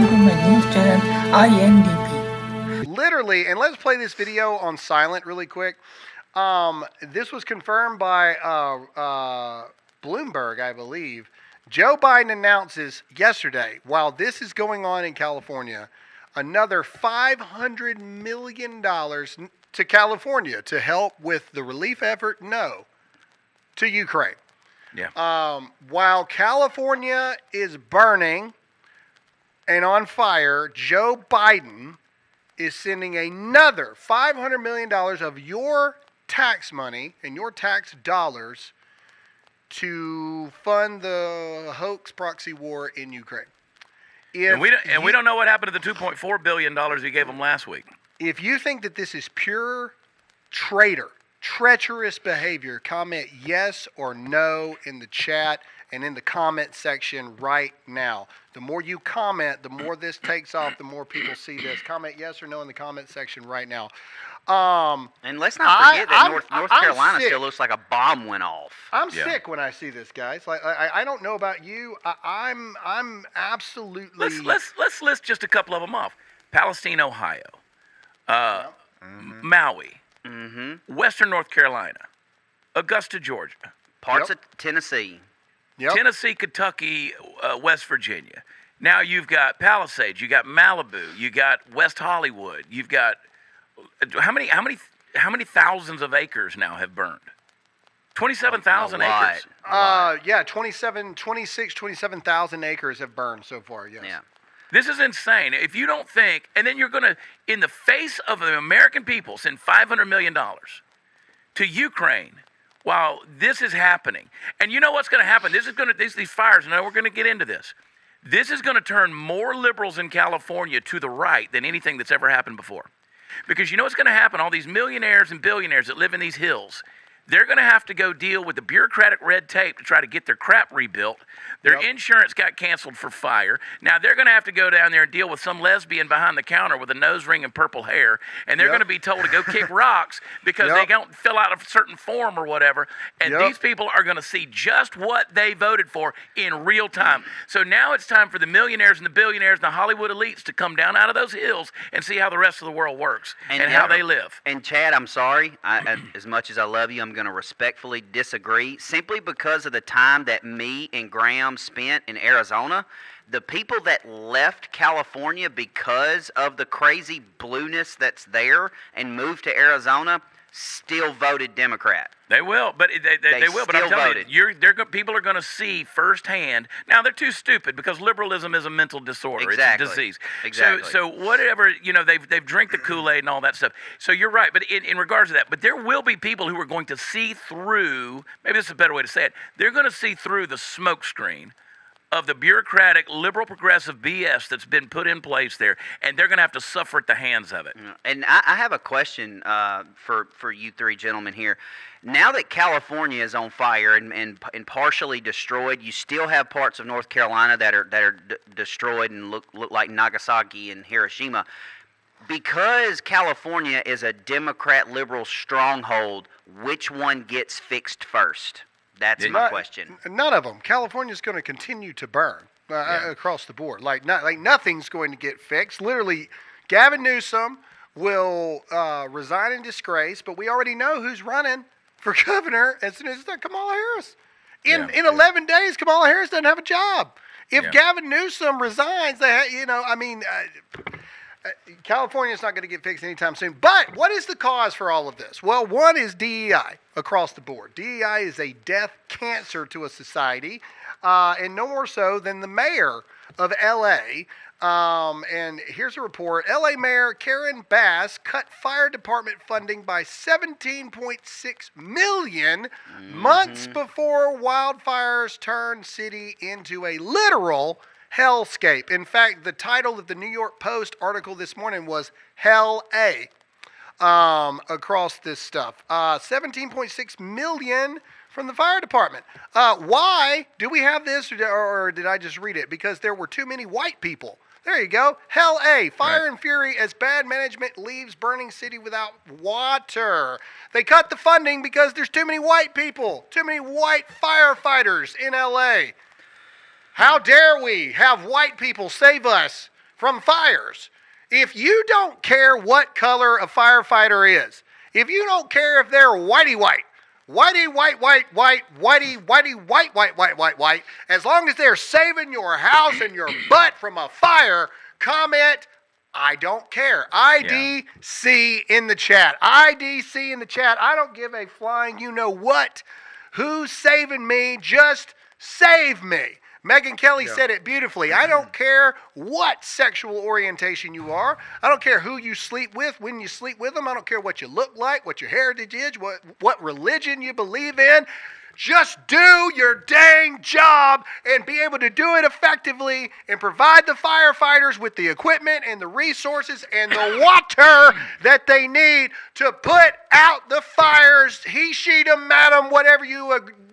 welcome to my news channel INDP. Literally, and let's play this video on silent really quick. This was confirmed by Bloomberg, I believe. Joe Biden announces yesterday, while this is going on in California, another $500 million to California to help with the relief effort, to Ukraine. Yeah. While California is burning and on fire, Joe Biden is sending another $500 million of your tax money and your tax dollars to fund the hoax proxy war in Ukraine. And we don't know what happened to the $2.4 billion he gave them last week. If you think that this is pure treacherous behavior, comment yes or no in the chat and in the comment section right now. The more you comment, the more this takes off, the more people see this. Comment yes or no in the comment section right now. And let's not forget that North Carolina still looks like a bomb went off. I'm sick when I see this, guys. Like I don't know about you. I'm absolutely. Let's list just a couple of them off. Palestine, Ohio, Maui, Western North Carolina, Augusta, Georgia, parts of Tennessee, Tennessee, Kentucky, West Virginia. Now you've got Palisades, you got Malibu, you got West Hollywood, you've got how many thousands of acres now have burned? 27,000 acres. Yeah, 27,000 acres have burned so far. Yes. Yeah. This is insane. If you don't think, and then you're going to, in the face of the American people, send $500 million to Ukraine while this is happening. And you know what's going to happen? This is going to, these fires, and we're going to get into this. This is going to turn more liberals in California to the right than anything that's ever happened before. Because you know what's going to happen? All these millionaires and billionaires that live in these hills, they're going to have to go deal with the bureaucratic red tape to try to get their crap rebuilt. Their insurance got canceled for fire. Now they're going to have to go down there and deal with some lesbian behind the counter with a nose ring and purple hair. And they're going to be told to go kick rocks because they don't fill out a certain form or whatever. And these people are going to see just what they voted for in real time. So now it's time for the millionaires and the billionaires and the Hollywood elites to come down out of those hills and see how the rest of the world works and how they live. And Chad, I'm sorry. As much as I love you, I'm going to respectfully disagree simply because of the time that me and Graham spent in Arizona. The people that left California because of the crazy blueness that's there and moved to Arizona still voted Democrat. They will, but they will. But I'm telling you, people are going to see firsthand. Now they're too stupid because liberalism is a mental disorder. Exactly. It's a disease. Exactly. So whatever they've drank the Kool-Aid and all that stuff. So you're right. But in regards to that, but there will be people who are going to see through. Maybe this is a better way to say it. They're going to see through the smoke screen of the bureaucratic, liberal, progressive BS that's been put in place there, and they're going to have to suffer at the hands of it. And I have a question for you three gentlemen here. Now that California is on fire and partially destroyed, you still have parts of North Carolina that are destroyed and look like Nagasaki and Hiroshima. Because California is a Democrat liberal stronghold, which one gets fixed first? That's my question. None of them. California's going to continue to burn across the board. Like nothing's going to get fixed. Literally, Gavin Newsom will resign in disgrace, but we already know who's running for governor as soon as it's done. Kamala Harris. In 11 days, Kamala Harris doesn't have a job. If Gavin Newsom resigns, California's not going to get fixed anytime soon. But what is the cause for all of this? Well, one is DEI across the board. DEI is a death cancer to a society, and no more so than the mayor of L.A. And here's a report. L.A. Mayor Karen Bass cut fire department funding by $17.6 million months before wildfires turned city into a literal hellscape. In fact, the title of the New York Post article this morning was Hell A across this stuff. $17.6 million from the fire department. Why do we have this, or did I just read it? Because there were too many white people. There you go. Hell A. Fire and fury as bad management leaves burning city without water. They cut the funding because there's too many white people, too many white firefighters in L.A. How dare we have white people save us from fires. If you don't care what color a firefighter is, if you don't care if they're whitey white, as long as they're saving your house and your butt from a fire, comment, I don't care. IDC in the chat. IDC in the chat. I don't give a flying you know what. Who's saving me? Just save me. Megyn Kelly said it beautifully. I don't care what sexual orientation you are. I don't care who you sleep with, when you sleep with them. I don't care what you look like, what your heritage is, what religion you believe in. Just do your dang job and be able to do it effectively and provide the firefighters with the equipment and the resources and the water that they need to put out the fires. He, she, them, madam, whatever you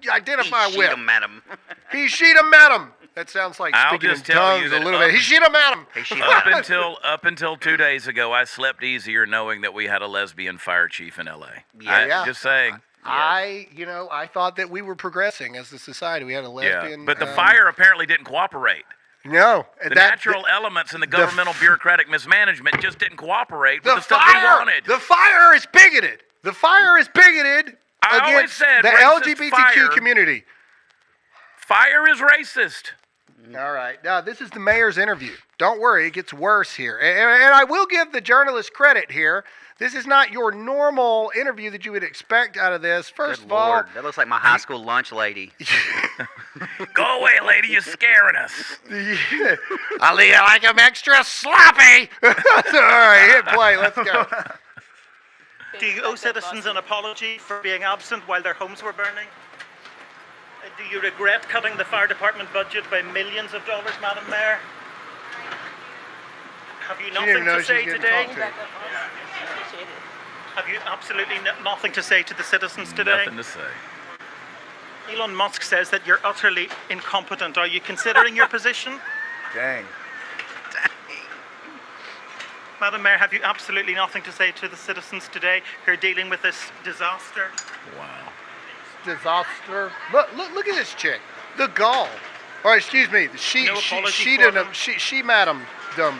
identify with. He, she, them, madam. That sounds like speaking in tongues a little bit. He, she, them, madam. Up until 2 days ago, I slept easier knowing that we had a lesbian fire chief in L.A. Just saying. I thought that we were progressing as a society. We had a lesbian. But the fire apparently didn't cooperate. No. The natural elements in the governmental bureaucratic mismanagement just didn't cooperate with the stuff we wanted. The fire is bigoted. The fire is bigoted against the LGBTQ community. Fire is racist. All right. Now, this is the mayor's interview. Don't worry, it gets worse here. And I will give the journalist credit here. This is not your normal interview that you would expect out of this. First of all, that looks like my high school lunch lady. Go away, lady. You're scaring us. I like them extra sloppy. All right, hit play. Let's go. Do you owe citizens an apology for being absent while their homes were burning? Do you regret cutting the fire department budget by millions of dollars, Madam Mayor? Have you nothing to say today? Have you absolutely nothing to say to the citizens today? Nothing to say. Elon Musk says that you're utterly incompetent. Are you considering your position? Dang. Madam Mayor, have you absolutely nothing to say to the citizens today who are dealing with this disaster? Wow. Disaster. Look at this chick. The gall. Or excuse me, she madam dumb.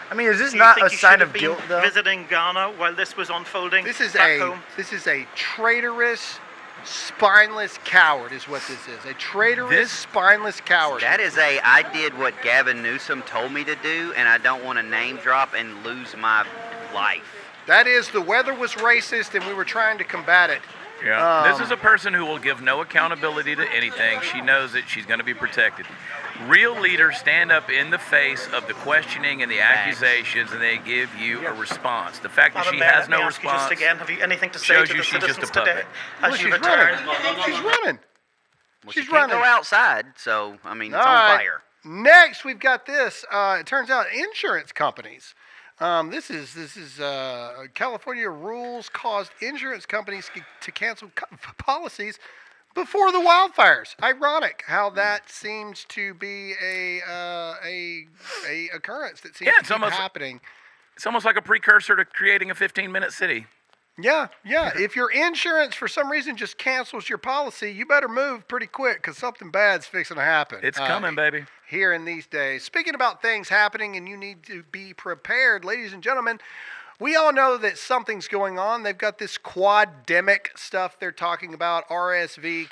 I mean, is this not a sign of guilt, though? Visiting Ghana while this was unfolding. This is home? This is a traitorous, spineless coward. Is what this is. A traitorous, spineless coward. That is I did what Gavin Newsom told me to do, and I don't want to name drop and lose my life. That is, the weather was racist, and we were trying to combat it. Yeah. This is a person who will give no accountability to anything. She knows that she's going to be protected. Real leaders stand up in the face of the questioning and the accusations, and they give you a response. The fact that she has no response just again, have you anything to say to the citizens today as you return? She's running. Well, she can't go outside, so I mean, it's on fire. Next, we've got this. It turns out insurance companies. This is California rules caused insurance companies to cancel policies before the wildfires. Ironic how that seems to be a occurrence that seems to be happening. It's almost like a precursor to creating a 15-minute city. Yeah. If your insurance for some reason just cancels your policy, you better move pretty quick because something bad's fixing to happen. It's coming, baby. Here in these days. Speaking about things happening and you need to be prepared, ladies and gentlemen, we all know that something's going on. They've got this quademic stuff they're talking about, RSV.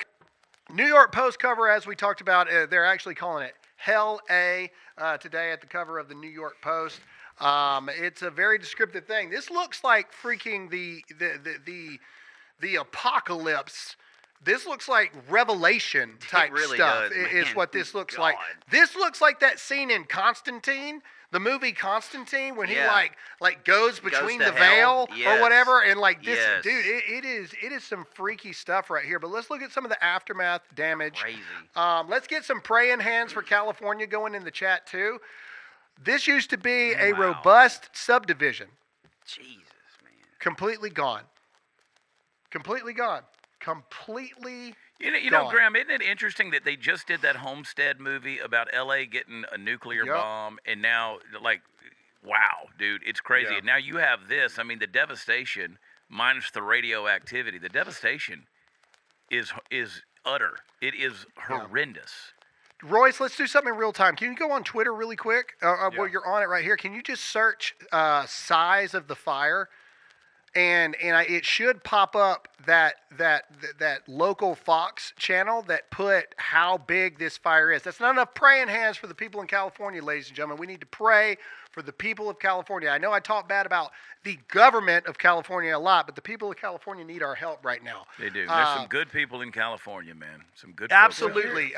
New York Post cover, as we talked about, they're actually calling it Hell A today at the cover of the New York Post. It's a very descriptive thing. This looks like freaking the apocalypse. This looks like Revelation type stuff. Is what this looks like. This looks like that scene in Constantine, the movie Constantine, when he like goes between the veil or whatever, and like this, dude, it is some freaky stuff right here. But let's look at some of the aftermath damage. Crazy. Let's get some praying hands for California going in the chat too. This used to be a robust subdivision. Jesus, man. Completely gone. You know, Graham, isn't it interesting that they just did that Homestead movie about L.A. getting a nuclear bomb, and now, like, wow, dude, it's crazy. Yeah. And now you have this. I mean, the devastation, minus the radioactivity, the devastation is utter. It is horrendous. Royce, let's do something in real time. Can you go on Twitter really quick? Well, you're on it right here. Can you just search size of the fire? It should pop up that local Fox channel that put how big this fire is. That's not enough praying hands for the people in California, ladies and gentlemen. We need to pray for the people of California. I know I talk bad about the government of California a lot, but the people of California need our help right now. They do. There's some good people in California, man. Some good folks. Absolutely.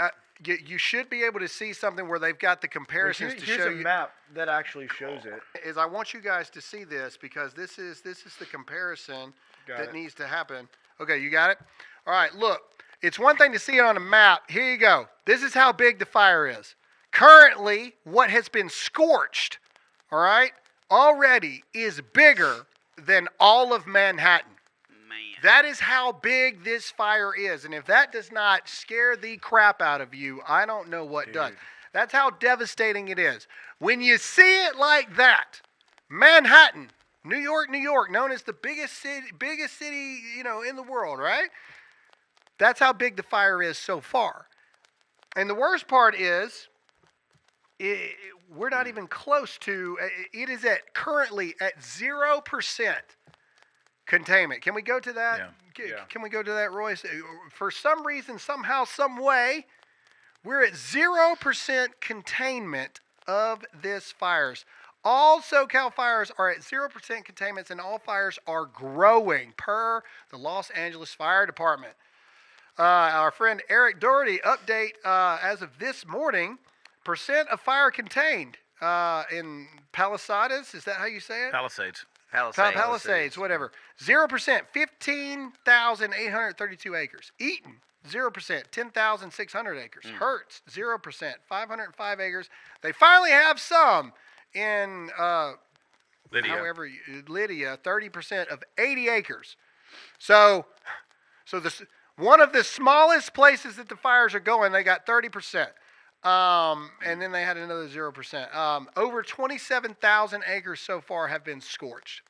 You should be able to see something where they've got the comparisons to show you. Here's a map that actually shows it. Is I want you guys to see this because this is the comparison that needs to happen. Okay, you got it? All right, look. It's one thing to see it on a map. Here you go. This is how big the fire is. Currently, what has been scorched, all right, already is bigger than all of Manhattan. That is how big this fire is. And if that does not scare the crap out of you, I don't know what does. That's how devastating it is. When you see it like that, Manhattan, New York, known as the biggest city, in the world, right? That's how big the fire is so far. And the worst part is, we're not even close to, it is currently at 0%. Containment. Can we go to that? Yeah. Can we go to that, Royce? For some reason, somehow, some way, we're at 0% containment of this fires. All SoCal fires are at 0% containments, and all fires are growing per the Los Angeles Fire Department. Our friend Eric Doherty update as of this morning, percent of fire contained in Palisades. Is that how you say it? Palisades, whatever. 0%, 15,832 acres. Eaton, 0%, 10,600 acres. Hertz, 0%, 505 acres. They finally have some in Lydia, 30% of 80 acres. So this one of the smallest places that the fires are going, they got 30%. And then they had another 0%. Over 27,000 acres so far have been scorched.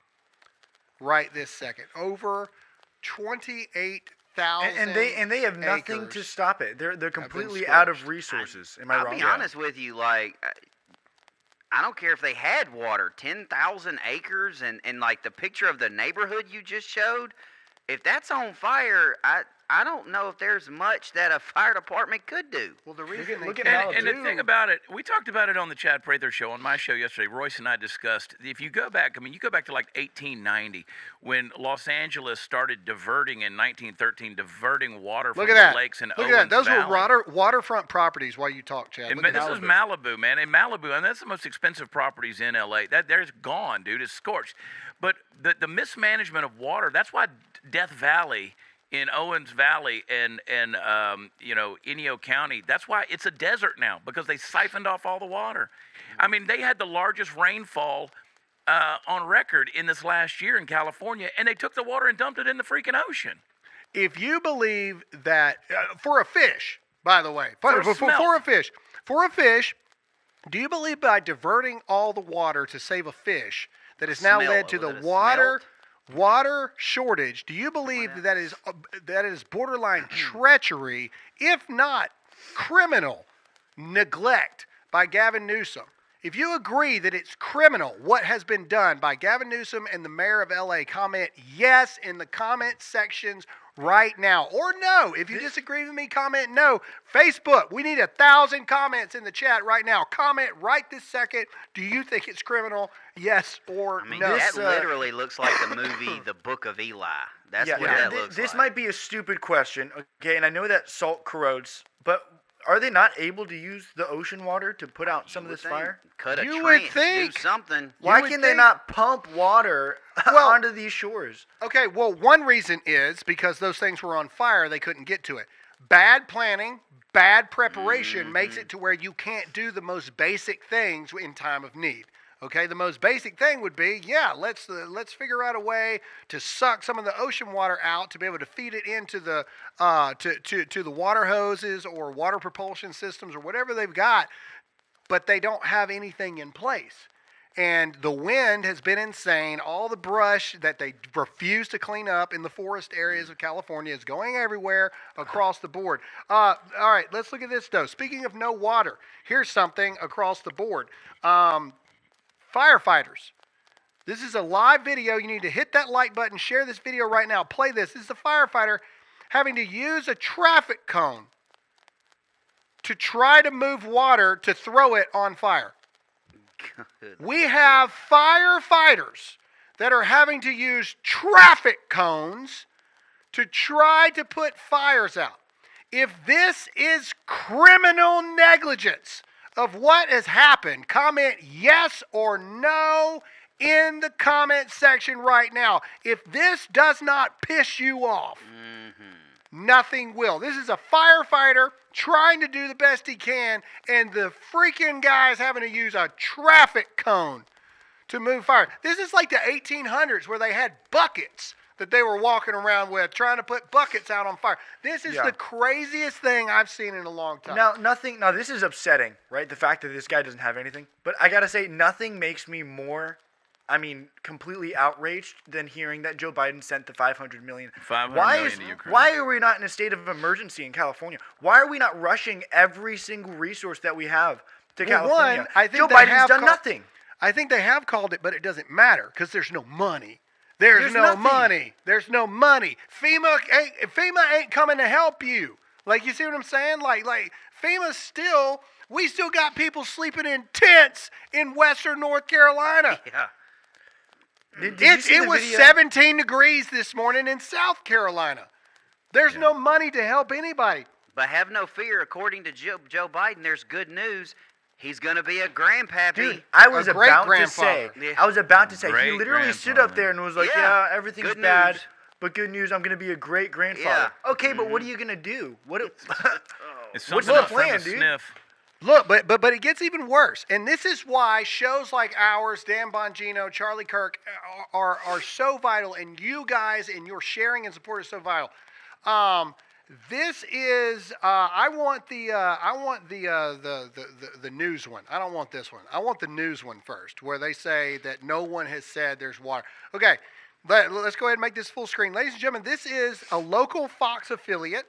Right this second. Over 28,000 and they have nothing acres to stop it. They're completely out of resources. Am I wrong? I'll be honest with you, like, I don't care if they had water, 10,000 acres, and like the picture of the neighborhood you just showed, if that's on fire, I don't know if there's much that a fire department could do. Well, the reason and the thing about it, we talked about it on the Chad Prather show, on my show yesterday. Royce and I discussed, if you go back, you go back to like 1890 when Los Angeles started diverting in 1913, diverting water from the lakes in Owens Valley. Those Valley. were waterfront properties while you talk, Chad. And this is Malibu, man. In Malibu, and that's the most expensive properties in LA. There's gone, dude. It's scorched. But the mismanagement of water, that's why Death Valley in Owens Valley and Inyo County, that's why it's a desert now, because they siphoned off all the water. I mean, they had the largest rainfall on record in this last year in California, and they took the water and dumped it in the freaking ocean. If you believe that, for a fish, by the way, for a fish, do you believe by diverting all the water to save a fish that has now led to the water shortage? Do you believe that is borderline treachery, if not criminal neglect by Gavin Newsom? If you agree that it's criminal what has been done by Gavin Newsom and the mayor of LA, comment yes in the comment sections right now. Or no. If you disagree with me, comment no. Facebook, we need 1,000 comments in the chat right now. Comment right this second. Do you think it's criminal? Yes or no? That literally looks like the movie The Book of Eli. That's what that looks like. This might be a stupid question, okay? And I know that salt corrodes, but are they not able to use the ocean water to put out some of this fire? Cut a You trench, would think. do something. Why can they not pump water onto these shores? Okay, well, one reason is because those things were on fire, they couldn't get to it. Bad planning, bad preparation makes it to where you can't do the most basic things in time of need. Okay, the most basic thing would be, let's figure out a way to suck some of the ocean water out to be able to feed it into the to the water hoses or water propulsion systems or whatever they've got, but they don't have anything in place. And the wind has been insane. All the brush that they refuse to clean up in the forest areas of California is going everywhere across the board. All right, let's look at this, though. Speaking of no water, here's something across the board. Firefighters. This is a live video. You need to hit that like button, share this video right now. Play this. This is a firefighter having to use a traffic cone to try to move water to throw it on fire. We have firefighters that are having to use traffic cones to try to put fires out. If this is criminal negligence of what has happened, comment yes or no in the comment section right now. If this does not piss you off, nothing will. This is a firefighter trying to do the best he can, and the freaking guy is having to use a traffic cone to move fire. This is like the 1800s where they had buckets that they were walking around with, trying to put buckets out on fire. This is the craziest thing I've seen in a long time. Now, this is upsetting, right? The fact that this guy doesn't have anything. But I got to say, nothing makes me more, completely outraged than hearing that Joe Biden sent the $500 million. $500 million to Ukraine. Why are we not in a state of emergency in California? Why are we not rushing every single resource that we have to California? One, I think Joe they Biden's have done nothing. I think they have called it, but it doesn't matter because there's no money. There's no nothing. money. There's no money. FEMA ain't coming to help you. Like, you see what I'm saying? Like FEMA we still got people sleeping in tents in western North Carolina. Yeah. Did you see It the was video? 17 degrees this morning in South Carolina. There's no money to help anybody. But have no fear. According to Joe Biden, there's good news. He's going to be a grandpappy. Dude, I was A about to great-grandfather. say, he literally stood up there and was like, everything's Good bad, news. but good news, I'm going to be a great-grandfather. Yeah. Okay, but what are you going to do? It's What's something the else for him plan, to dude? sniff. Look, but it gets even worse. And this is why shows like ours, Dan Bongino, Charlie Kirk, are so vital, and you guys and your sharing and support is so vital. This is I want the news one. I don't want this one. I want the news one first, where they say that no one has said there's water. Okay, let's go ahead and make this full screen, ladies and gentlemen. This is a local Fox affiliate,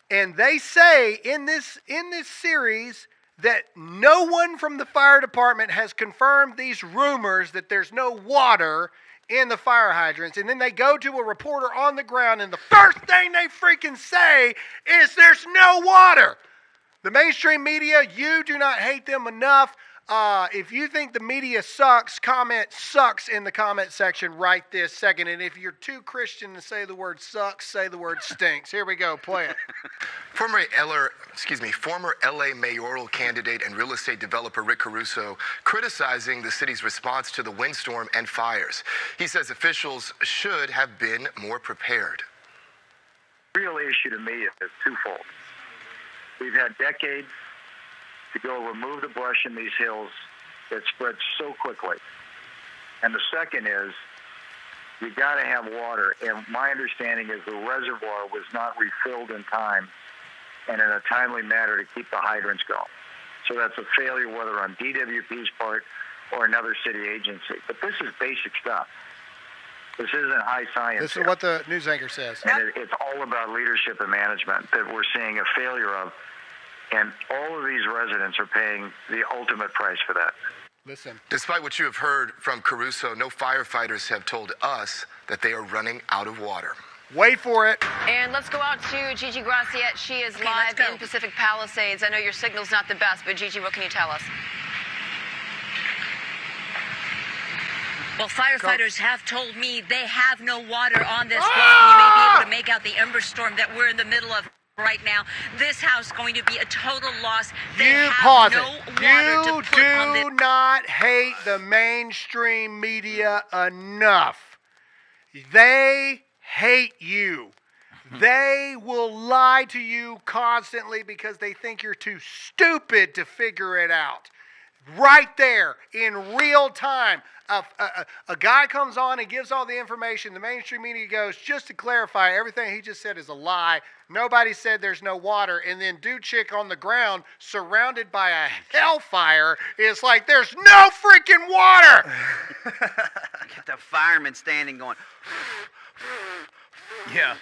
and they say in this series that no one from the fire department has confirmed these rumors that there's no water in the fire hydrants. And then they go to a reporter on the ground, and the first thing they freaking say is there's no water. The mainstream media, you do not hate them enough. If you think the media sucks, comment sucks in the comment section right this second. And if you're too Christian to say the word sucks, say the word stinks. Here we go. Play it. Former LA mayoral candidate and real estate developer Rick Caruso criticizing the city's response to the windstorm and fires. He says officials should have been more prepared. The real issue to me is twofold. We've had decades to go remove the brush in these hills that spreads so quickly. And the second is, you got to have water. And my understanding is the reservoir was not refilled in time and in a timely manner to keep the hydrants going. So that's a failure, whether on DWP's part or another city agency. But this is basic stuff. This isn't high science. This is what the news anchor says. And it's all about leadership and management that we're seeing a failure of. And all of these residents are paying the ultimate price for that. Listen. Despite what you have heard from Caruso, no firefighters have told us that they are running out of water. Wait for it. And let's go out to Gigi Graciette. She is live in Pacific Palisades. I know your signal's not the best, but Gigi, what can you tell us? Well, firefighters have told me they have no water on this block. You may be able to make out the ember storm that we're in the middle of right now. This house going to be a total loss. They have pause no it. water You to put on this. do not hate the mainstream media enough. They hate you. They will lie to you constantly because they think you're too stupid to figure it out. right there in real time. A guy comes on and gives all the information. The mainstream media goes, just to clarify, everything he just said is a lie. Nobody said there's no water. And then dude chick on the ground, surrounded by a hellfire, is like, there's no freaking water. Get the fireman standing going. Yeah.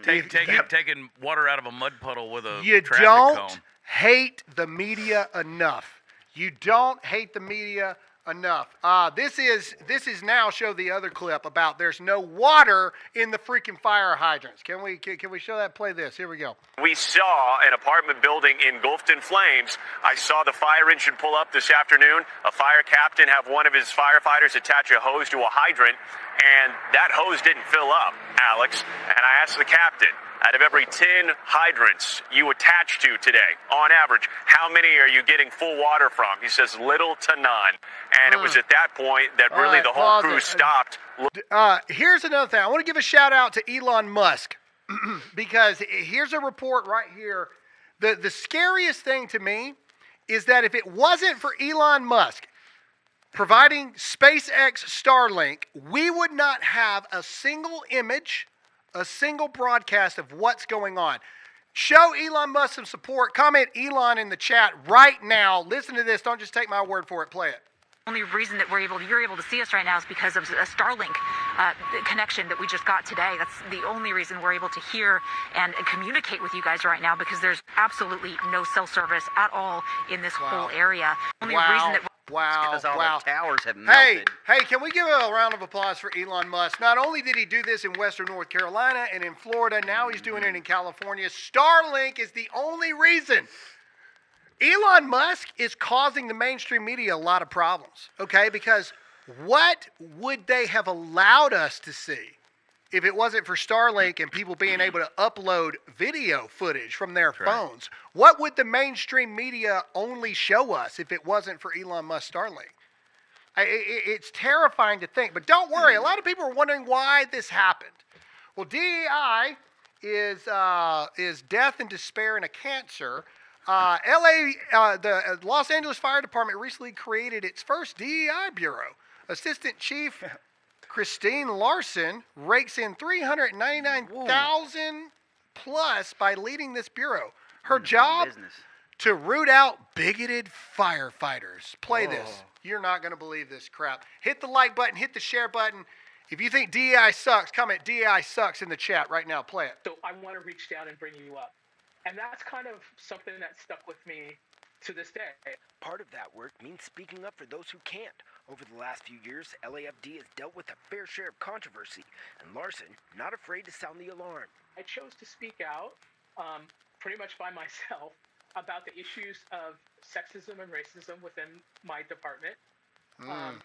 Taking water out of a mud puddle with a You traffic don't cone. hate the media enough. You don't hate the media enough. This is now show the other clip about there's no water in the freaking fire hydrants. Can we show that? Play this. Here we go. We saw an apartment building engulfed in flames. I saw the fire engine pull up this afternoon. A fire captain have one of his firefighters attach a hose to a hydrant, and that hose didn't fill up, Alex. And I asked the captain, out of every 10 hydrants you attach to today, on average, how many are you getting full water from? He says little to none. And it was at that point that really the whole crew stopped. Here's another thing. I want to give a shout out to Elon Musk because here's a report right here. The scariest thing to me is that if it wasn't for Elon Musk providing SpaceX Starlink, we would not have a single image, a single broadcast of what's going on. Show Elon Musk some support. Comment Elon in the chat right now. Listen to this. Don't just take my word for it. Play it. The only reason that you're able to see us right now is because of a Starlink connection that we just got today. That's the only reason we're able to hear and communicate with you guys right now, because there's absolutely no cell service at all in this whole area. Only reason that Because all the towers have melted. Hey, can we give a round of applause for Elon Musk? Not only did he do this in Western North Carolina and in Florida, now he's doing it in California. Starlink is the only reason. Elon Musk is causing the mainstream media a lot of problems, okay? Because what would they have allowed us to see if it wasn't for Starlink and people being able to upload video footage from their phones? What would the mainstream media only show us if it wasn't for Elon Musk Starlink? It's terrifying to think, but don't worry. A lot of people are wondering why this happened. Well, DEI is death and despair and a cancer. The Los Angeles Fire Department recently created its first DEI bureau. Assistant Chief Christine Larson rakes in $399,000 plus by leading this bureau. Her job, to root out bigoted firefighters. Play this. You're not going to believe this crap. Hit the like button, hit the share button. If you think DEI sucks, comment DEI sucks in the chat right now. Play it. So I want to reach down and bring you up. And that's kind of something that stuck with me to this day. Part of that work means speaking up for those who can't. Over the last few years, LAFD has dealt with a fair share of controversy, and Larson not afraid to sound the alarm. I chose to speak out, pretty much by myself, about the issues of sexism and racism within my department, and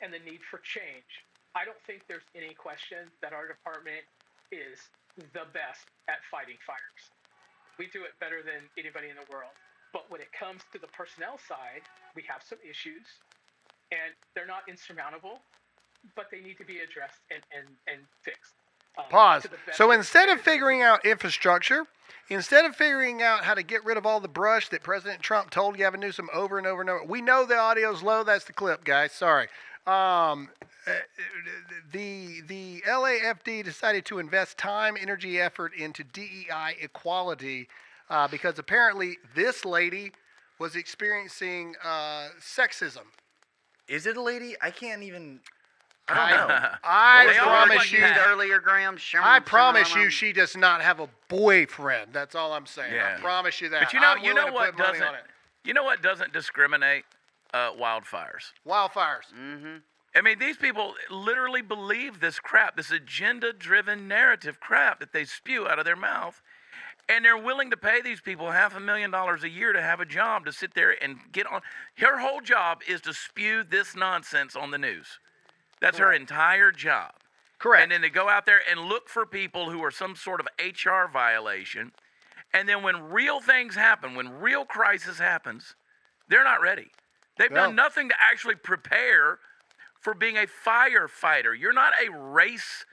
the need for change. I don't think there's any question that our department is the best at fighting fires. We do it better than anybody in the world. But when it comes to the personnel side, we have some issues, and they're not insurmountable, but they need to be addressed and fixed. Pause. So instead of figuring out infrastructure, instead of figuring out how to get rid of all the brush that President Trump told Gavin Newsom over and over and over, we know the audio's low. That's the clip, guys. Sorry. The LAFD decided to invest time, energy, effort into DEI equality because apparently this lady was experiencing sexism. Is it a lady? I can't even. I don't know. I promise you. Earlier, Graham. I promise you, she does not have a boyfriend. That's all I'm saying. Yeah. I promise you that. But you know what doesn't discriminate? Wildfires. Wildfires. Mm-hmm. I mean, these people literally believe this crap, this agenda-driven narrative crap that they spew out of their mouth, and they're willing to pay these people $500,000 a year to have a job to sit there and get on. Her whole job is to spew this nonsense on the news. That's her entire job. Correct. And then they go out there and look for people who are some sort of HR violation, and then when real things happen, when real crisis happens, they're not ready. They've done nothing to actually prepare for being a firefighter. You're not a race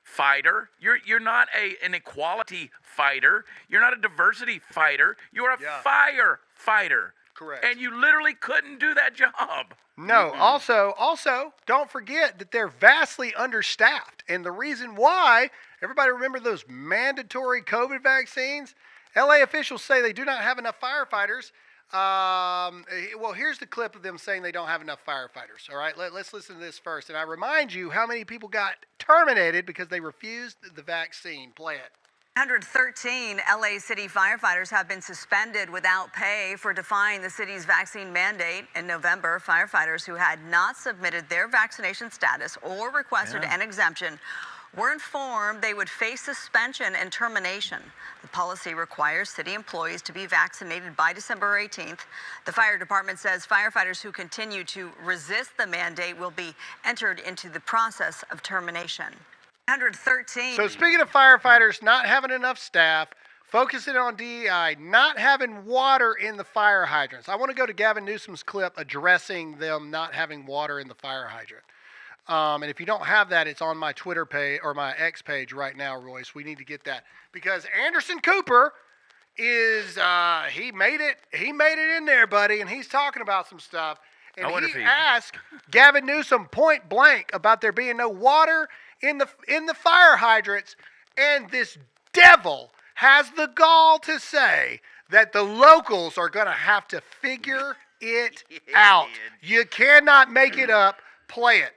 fighter. You're not an equality fighter. You're not a diversity fighter. You're a firefighter. Correct. And you literally couldn't do that job. No. Also, don't forget that they're vastly understaffed, and the reason why. Everybody remember those mandatory COVID vaccines? LA officials say they do not have enough firefighters. Well, here's the clip of them saying they don't have enough firefighters. All right, let's listen to this first. And I remind you how many people got terminated because they refused the vaccine. Play it. 113 LA City firefighters have been suspended without pay for defying the city's vaccine mandate. In November, firefighters who had not submitted their vaccination status or requested an exemption were informed they would face suspension and termination. The policy requires city employees to be vaccinated by December 18th. The fire department says firefighters who continue to resist the mandate will be entered into the process of termination. 113. So speaking of firefighters not having enough staff, focusing on DEI, not having water in the fire hydrants. I want to go to Gavin Newsom's clip addressing them not having water in the fire hydrant. And if you don't have that, it's on my Twitter page or my X page right now, Royce. We need to get that because Anderson Cooper is he made it in there, buddy, and he's talking about some stuff. And he asked Gavin Newsom point blank about there being no water in the fire hydrants, and this devil has the gall to say that the locals are going to have to figure it out. You cannot make it up. Play it.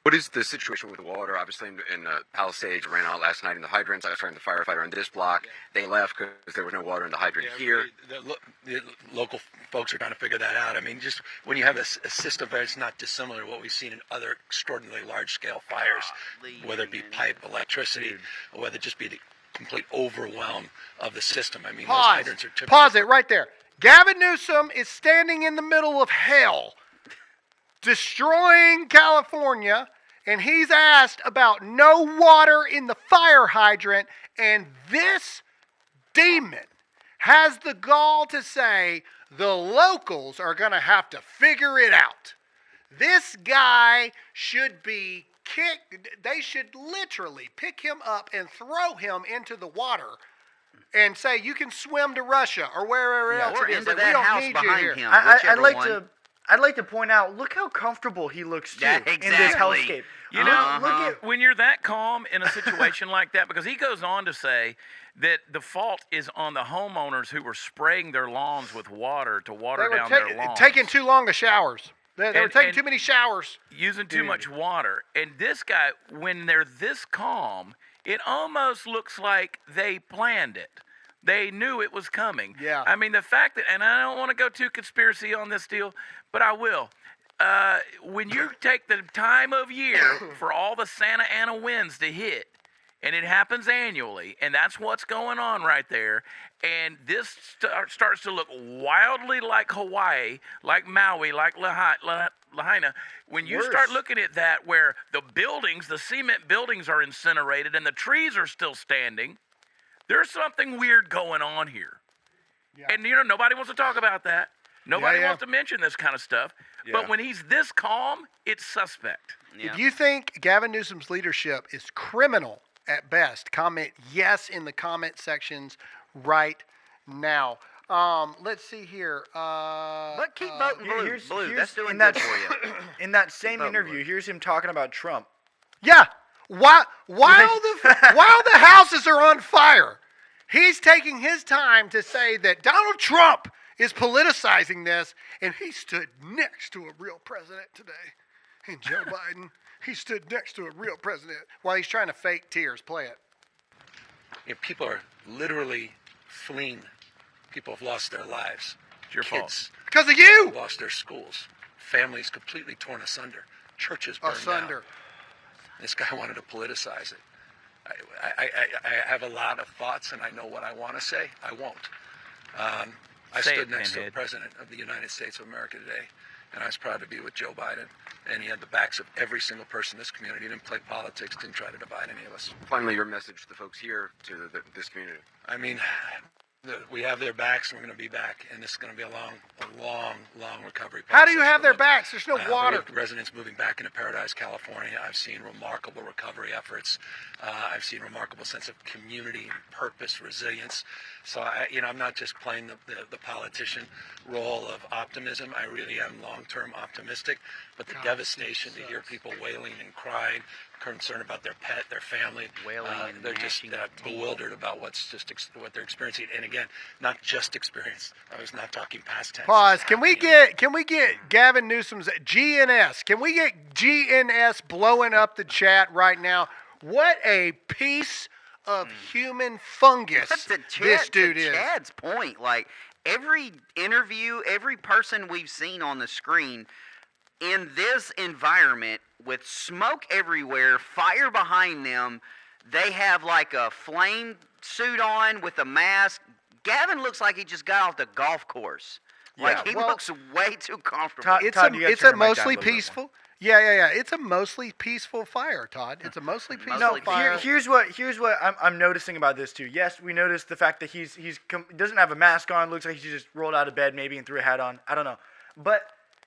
What is the situation with water? Obviously, in Palisades, ran out last night in the hydrants. I was trying to firefighter on this block. They left because there was no water in the hydrant here. The local folks are trying to figure that out. I mean, just when you have a system that's not dissimilar to what we've seen in other extraordinarily large-scale fires, whether it be pipe, electricity, or whether it just be the complete overwhelm of the system. I mean, those hydrants are typical. Pause it right there. Gavin Newsom is standing in the middle of hell, destroying California, and he's asked about no water in the fire hydrant, and this demon has the gall to say the locals are going to have to figure it out. This guy should be kicked. They should literally pick him up and throw him into the water and say, you can swim to Russia or wherever else or it is. into Like, that we don't house need behind you here. him. I'd like to point out, look how comfortable he looks too in this hellscape. You know, look at when you're that calm in a situation like that, because he goes on to say that the fault is on the homeowners who were spraying their lawns with water to water down their lawns. Taking too long of showers. They were taking too many showers. Using too much water. And this guy, when they're this calm, it almost looks like they planned it. They knew it was coming. Yeah. I mean, the fact that, and I don't want to go too conspiracy on this deal, but I will. When you take the time of year for all the Santa Ana winds to hit, and it happens annually, and that's what's going on right there, and this starts to look wildly like Hawaii, like Maui, like Lahaina. When you start looking at that, where the buildings, the cement buildings are incinerated and the trees are still standing, there's something weird going on here. Yeah. And, you know, nobody wants to talk about that. Nobody wants to mention this kind of stuff. Yeah. But when he's this calm, it's suspect. Yeah. If you think Gavin Newsom's leadership is criminal at best, comment yes in the comment sections right now. Let's see here. But keep voting blue. That's doing good for you. In that same interview, here's him talking about Trump. Yeah. While the houses are on fire, he's taking his time to say that Donald Trump is politicizing this, and he stood next to a real president today. And Joe Biden, he stood next to a real president while he's trying to fake tears. Play it. You know, people are literally fleeing. People have lost their lives. It's your fault. Because of you. Lost their schools. Families completely torn asunder. Churches burned down. This guy wanted to politicize it. I have a lot of thoughts, and I know what I want to say. I won't. I stood next to the President of the United States of America today, and I was proud to be with Joe Biden. And he had the backs of every single person in this community. He didn't play politics, didn't try to divide any of us. Finally, your message to the folks here, to this community. I mean, We have their backs, and we're going to be back, and this is going to be a long recovery process. How do you have their backs? There's no water. With residents moving back into Paradise, California, I've seen remarkable recovery efforts. I've seen remarkable sense of community, purpose, resilience. So, I'm not just playing the politician role of optimism. I really am long-term optimistic. But the devastation to hear people wailing and crying, concerned about their pet, their family, they're just bewildered about what they're experiencing. And again, not just experience. I was not talking past tense. Pause. Can we get Gavin Newsom's GNS? Can we get GNS blowing up the chat right now? What a piece of human fungus this dude is. Chad's point, like every interview, every person we've seen on the screen in this environment with smoke everywhere, fire behind them, they have like a flame suit on with a mask. Gavin looks like he just got off the golf course. Like he looks way too comfortable. It's a mostly peaceful. Yeah. It's a mostly peaceful fire, Todd. It's a mostly peaceful fire. Here's what I'm noticing about this too. Yes, we noticed the fact that he doesn't have a mask on. Looks like he just rolled out of bed maybe and threw a hat on. I don't know. But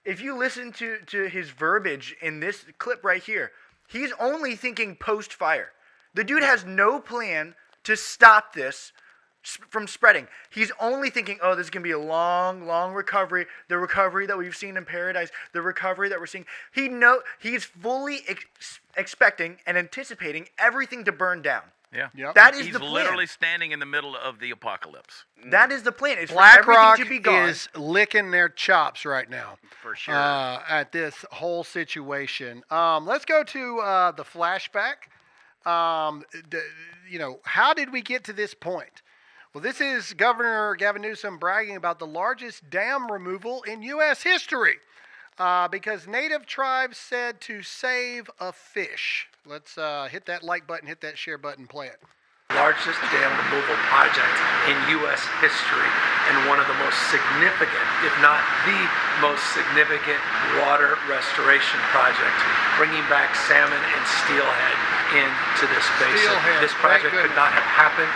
if you listen to his verbiage in this clip right here, he's only thinking post-fire. The dude has no plan to stop this from spreading. He's only thinking, oh, this is going to be a long recovery. The recovery that we've seen in Paradise, the recovery that we're seeing. He's fully expecting and anticipating everything to burn down. Yeah. Yep. That is He's the plan. literally standing in the middle of the apocalypse. That is the plan. It's BlackRock for everything to be gone. is licking their chops right now. For sure. At this whole situation. Let's go to the flashback. How did we get to this point? Well, this is Governor Gavin Newsom bragging about the largest dam removal in U.S. history because native tribes said to save a fish. Let's hit that like button, hit that share button, play it. Largest dam removal project in U.S. history and one of the most significant, if not the most significant, water restoration project, bringing back salmon and steelhead into this basin. This project could not have happened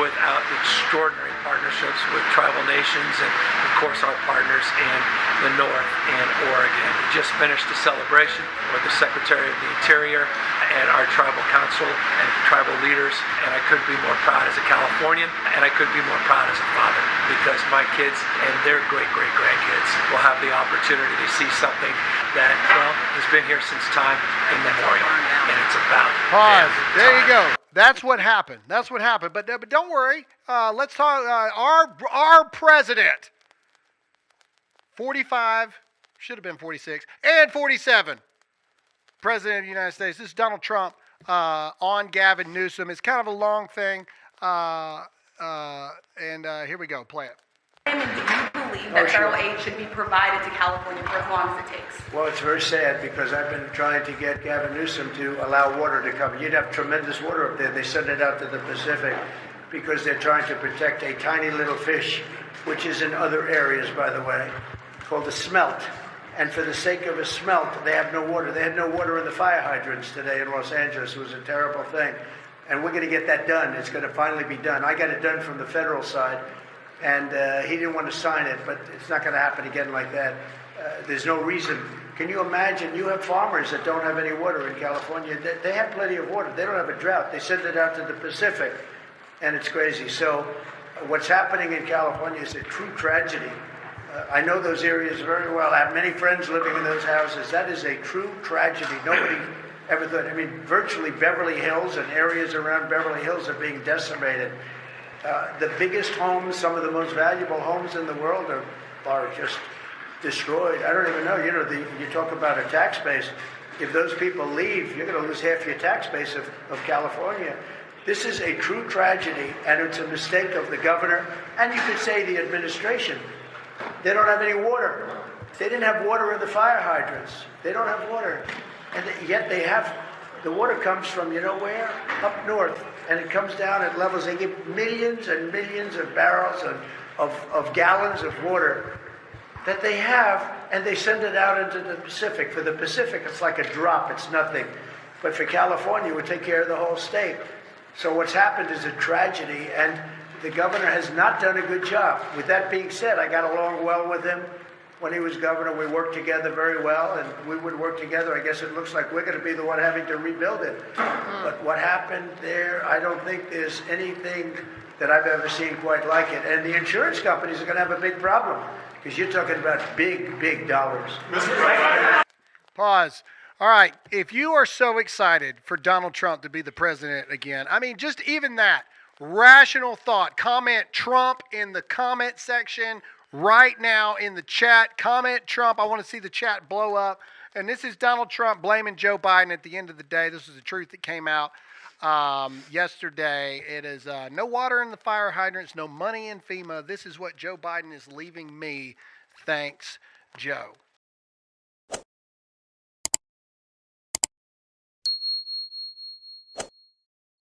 without extraordinary partnerships with tribal nations and, of course, our partners in the North and Oregon. We just finished a celebration with the Secretary of the Interior and our tribal council and tribal leaders, and I couldn't be more proud as a Californian, and I couldn't be more proud as a father, because my kids and their great-great-grandkids will have the opportunity to see something that, has been here since time immemorial, and it's about pause. There you go. That's what happened. But don't worry. Let's talk. Our president, 45, should have been 46, and 47. President of the United States. This is Donald Trump on Gavin Newsom. It's kind of a long thing. Here we go. Play it. Do you believe that federal aid should be provided to California for as long as it takes? Well, it's very sad because I've been trying to get Gavin Newsom to allow water to come. You'd have tremendous water up there. They send it out to the Pacific because they're trying to protect a tiny little fish, which is in other areas, by the way, called a smelt. And for the sake of a smelt, they have no water. They had no water in the fire hydrants today in Los Angeles. It was a terrible thing. And we're going to get that done. It's going to finally be done. I got it done from the federal side. And he didn't want to sign it, but it's not going to happen again like that. There's no reason. Can you imagine? You have farmers that don't have any water in California. They have plenty of water. They don't have a drought. They send it out to the Pacific, and it's crazy. So what's happening in California is a true tragedy. I know those areas very well. I have many friends living in those houses. That is a true tragedy. Nobody ever thought. I mean, virtually Beverly Hills and areas around Beverly Hills are being decimated. The biggest homes, some of the most valuable homes in the world are just destroyed. I don't even know. You talk about a tax base. If those people leave, you're going to lose half your tax base of California. This is a true tragedy, and it's a mistake of the governor, and you could say the administration. They don't have any water. They didn't have water in the fire hydrants. They don't have water. And yet they have, the water comes from, you know where? Up north. And it comes down at levels, they give millions and millions of barrels of gallons of water that they have, and they send it out into the Pacific. For the Pacific, it's like a drop, it's nothing. But for California, it would take care of the whole state. So what's happened is a tragedy, and the governor has not done a good job. With that being said, I got along well with him when he was governor. We worked together very well, and we would work together. I guess it looks like we're going to be the one having to rebuild it. But what happened there, I don't think there's anything that I've ever seen quite like it. And the insurance companies are going to have a big problem because you're talking about big, big dollars. Pause. All right. If you are so excited for Donald Trump to be the president again, I mean, just even that, rational thought, comment Trump in the comment section right now in the chat. Comment Trump. I want to see the chat blow up. And this is Donald Trump blaming Joe Biden at the end of the day. This is the truth that came out yesterday. It is no water in the fire hydrants, no money in FEMA. This is what Joe Biden is leaving me. Thanks, Joe.